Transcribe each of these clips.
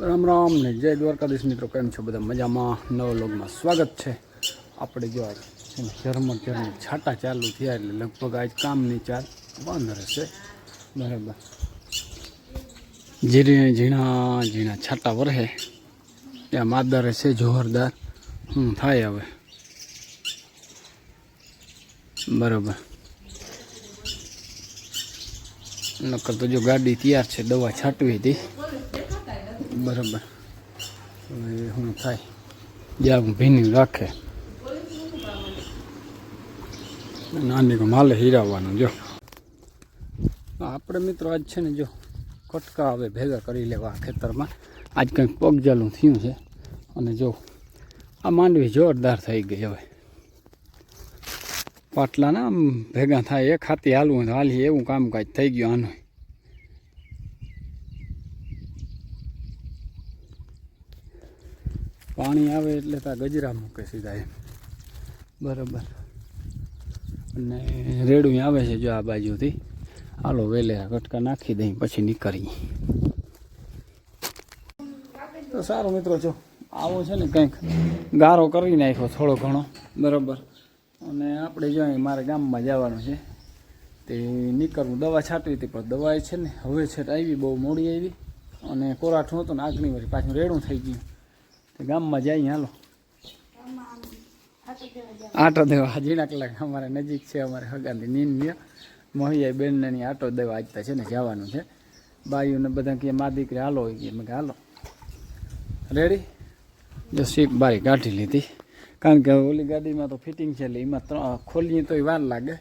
રામ રામ ને જય દ્વારકાધીશ મિત્રો, કેમ છો બધા? મજામાં? નવો લોગમાં સ્વાગત છે. આપણે જો આજ છે ને ઝરમર છાંટા ચાલુ થયા એટલે લગભગ આજ કામની ચાલ બંધ રહેશે. બરાબર, ઝીણા ઝીણા છાંટા વરસે ત્યાં માદરે છે જોરદાર. થાય હવે બરાબર. નકર તો જો ગાડી તૈયાર છે, દવા છાંટવી હતી બરાબર. હવે શું થાય જ્યાં ભીની રાખે નાની કો માલે હીરાવાનું. જો આપણે મિત્રો આજ છે ને જો કટકા હવે ભેગા કરી લેવા ખેતરમાં. આજ કંઈક પગજાલું થયું છે અને જો આ માંડવી જોરદાર થઈ ગઈ. હવે પાટલા ના આમ ભેગા થાય, એક હાથી હાલવું હોય તો હાલી, એવું કામકાજ થઈ ગયું આનું. પાણી આવે એટલે ત્યાં ગજરા મૂકે સીધા એમ બરાબર. અને રેડું આવે છે જો આ બાજુથી. હાલો વેલેરા કટકા નાખી દઈ પછી નીકળી. તો સારું મિત્રો, જો આવો છે ને કંઈક ગારો કરી નાખ્યો થોડો ઘણો બરાબર. અને આપણે જો મારે ગામમાં જવાનું છે તે નીકળવું. દવા છાંટવી હતી પણ દવા છે ને હવે છે આવી બહુ મોડી આવી અને કોરાઠું હતું ને આગની વળી પાછું રેડું થઈ ગયું. તો ગામમાં જઈએ. હાલો આટો દેવા ઝીણા કલાક અમારે નજીક છે, અમારે હગાની નીંદ મોહિયા બેનની આટો દેવા આજતા છે ને જવાનું છે. બાયુને બધા કે મા દીકરી હાલો હોય કે મેં હાલો રેડી. જો સીટ બારી કાઢી લીધી કારણ કે ઓલી ગાડીમાં તો ફિટિંગ છે એટલે એમાં ખોલીએ તોય વાર લાગે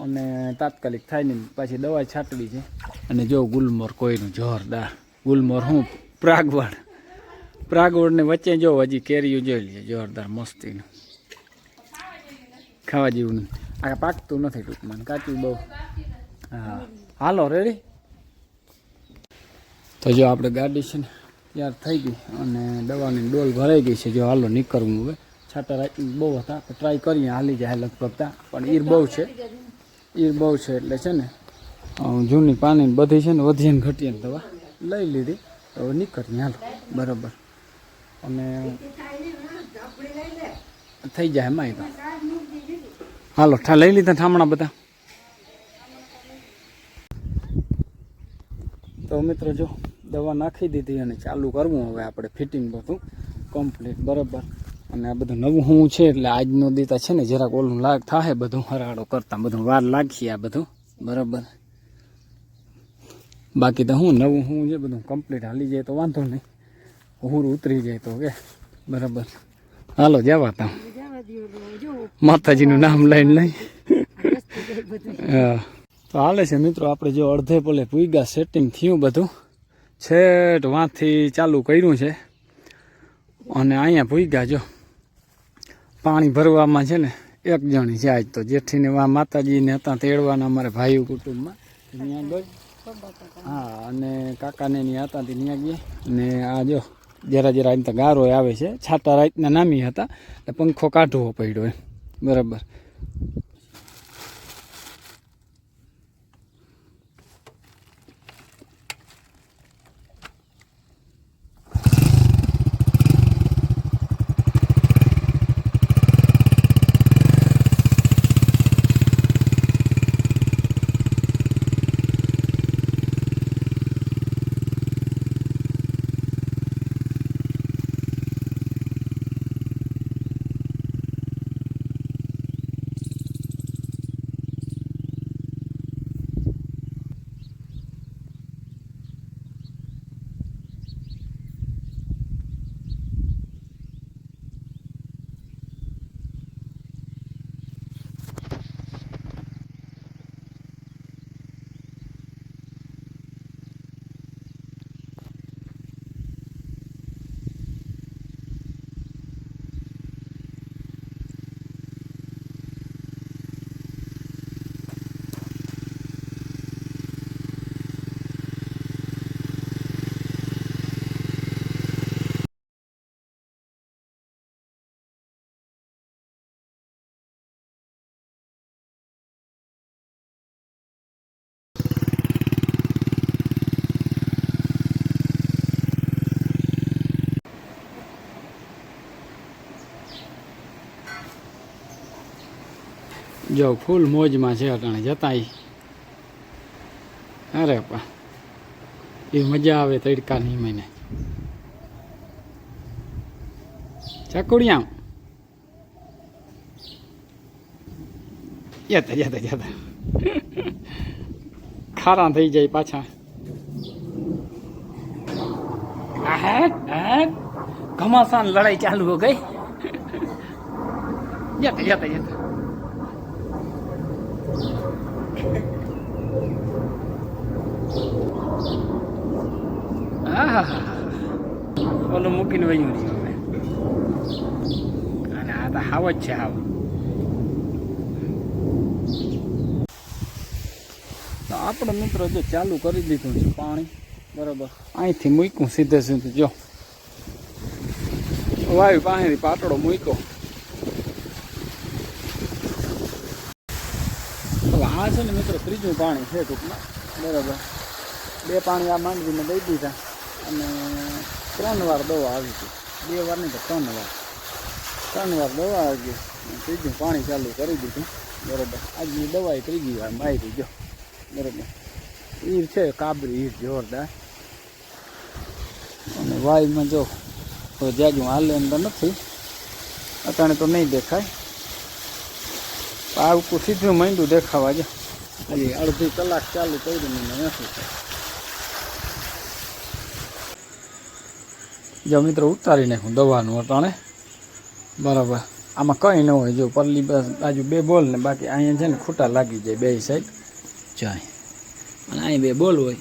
અને તાત્કાલિક થાય નહીં. પાછી દવા છાંટવી છે. અને જો ગુલમોર કોઈનું જોરદાર ગુલમોર, હું પ્રાગવડને વચ્ચે જો હજી કેરીયું જોઈ લઈએ જોરદાર મસ્તીનું, ખાવા જેવું નહીં. આ પાકતું નથી ટૂંકમાં, કાચું બહુ. હા હાલો રેડી. તો જો આપણે ગાડી છે ને તૈયાર થઈ ગઈ અને દવાની ડોલ ભરાઈ ગઈ છે. જો હાલો નીકળવું હવે. છાંટા રાતની બહુ હતા તો ટ્રાય કરીએ હાલી જાય લગભગ તા, પણ ઈર બહુ છે એટલે છે ને જૂની પાણી બધી છે ને વધીએ ને ઘટીએ ને દવા લઈ લીધી. તો નીકળીએ હાલો બરાબર. અને થઈ જાય એમાં તો હાલો લઈ લીધા ઠામણા બધા. તો મિત્રો જો દવા નાખી દીધી અને ચાલુ કરવું હવે આપણે ફિટિંગ બધું કમ્પ્લીટ બરાબર. અને આ બધું નવું હું છે એટલે આજનો દીતા છે ને જરાક ઓલું લાગ થાય બધું હરાડો કરતા બધું વાર લાગીએ આ બધું બરાબર. બાકી તો હું નવું હું છે બધું કમ્પ્લીટ હાલી જાય તો વાંધો નહીં, હું ઉતરી જાય તો કે બરાબર. હાલો જવા તા માતાજીનું નામ લઈને નહીં. હા તો હાલે છે મિત્રો. આપણે જો અડધે પોલે પૂગા સેટિંગ થયું બધું છેટ વાંથી ચાલુ કર્યું છે અને અહીંયા પૂગા. જો પાણી ભરવામાં છે ને એક જણી છે આજ તો, જેઠીને વા માતાજીને હતા તેડવાના અમારે ભાઈઓ કુટુંબમાં ત્યાં ગઈ. હા અને કાકાને ત્યાં હતા ત્યાં ગયા. અને આ જો જરા એમ તો ગારો આવે છે, છાંટા રાતના નામી હતા એટલે પંખો કાઢવો પડ્યો એમ બરાબર. જો ફૂલ મોજમાં છે અટાણે જતા અરે પા એ મજા આવે તડકાની મને ચકુડિયા જતા ખારા થઈ જાય પાછા ઘમાસાન લડાઈ ચાલુ હો ગઈ જતા ઓલું મૂકીને વયું રહ્યું હવે અને આ તો હાવ જ છે હાવ તો આપણે મિત્રો જો ચાલુ કરી દીધું છે પાણી બરાબર અહીંથી મૂક્યું સીધે સીધું જો વાયુ પાણીથી પાટડો મૂક્યો હવે આ છે ને મિત્રો ત્રીજું પાણી છે ટૂંકમાં બરાબર 2 પાણી આ માંડવીને દઈ દીધા અને 3 વાર દવા આવી હતી 2 વાર નહીં તો 3 વાર દવા આવી ગઈ ત્રીજું પાણી ચાલુ કરી દીધું બરાબર આજની દવા ત્રીજી વાર મારી ગયો બરાબર ઈર છે કાબરી ઈર જોરદાર અને વાયુમાં જો કોઈ જાજુ હાલે અંદર નથી અટાણે તો નહીં દેખાય આવકું સીધું માંડું દેખાવા જો હજી અડધી કલાક ચાલુ કર્યું મને નથી જો મિત્રો ઉતારી નાખું દવાનું અટાણે બરાબર આમાં કંઈ ન હોય જો પરલી બાજુ 2 બોલ ને બાકી અહીંયા છે ને ખૂટા લાગી જાય 2 સાઈડ જાય અને અહીં 2 બોલ હોય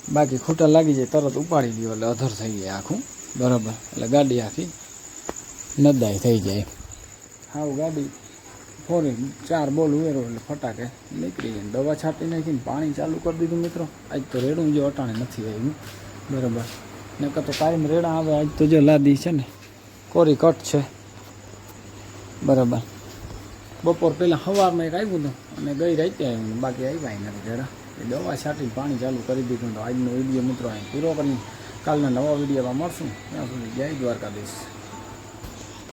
બાકી ખૂટા લાગી જાય તરત ઉપાડી દો એટલે અધર થઈ જાય આખું બરાબર એટલે ગાડી આખી નદાઈ થઈ જાય હાવ ગાડી ફોરી 4 બોલ ઉમેરો એટલે ફટાકે નીકળી જાય દવા છાંટી નાખીને પાણી ચાલુ કરી દીધું મિત્રો આજ તો રેડું જો અટાણે નથી આવ્યું બરાબર નકર તો કાયમ રેડા આવે આજ તો જો લાદી છે ને કોરી કટ છે બરાબર બપોર પહેલાં સવારમાં એક આવ્યું હતું અને ગઈ રાતે આવ્યું બાકી આવ્યા નથી રેડા એ દવા છાંટીને પાણી ચાલુ કરી દીધું તો આજનો વિડીયો મિત્રો અહીં પૂરો કરી કાલના નવા વિડીયોમાં મળશું ત્યાં સુધી જય દ્વારકાધીશ.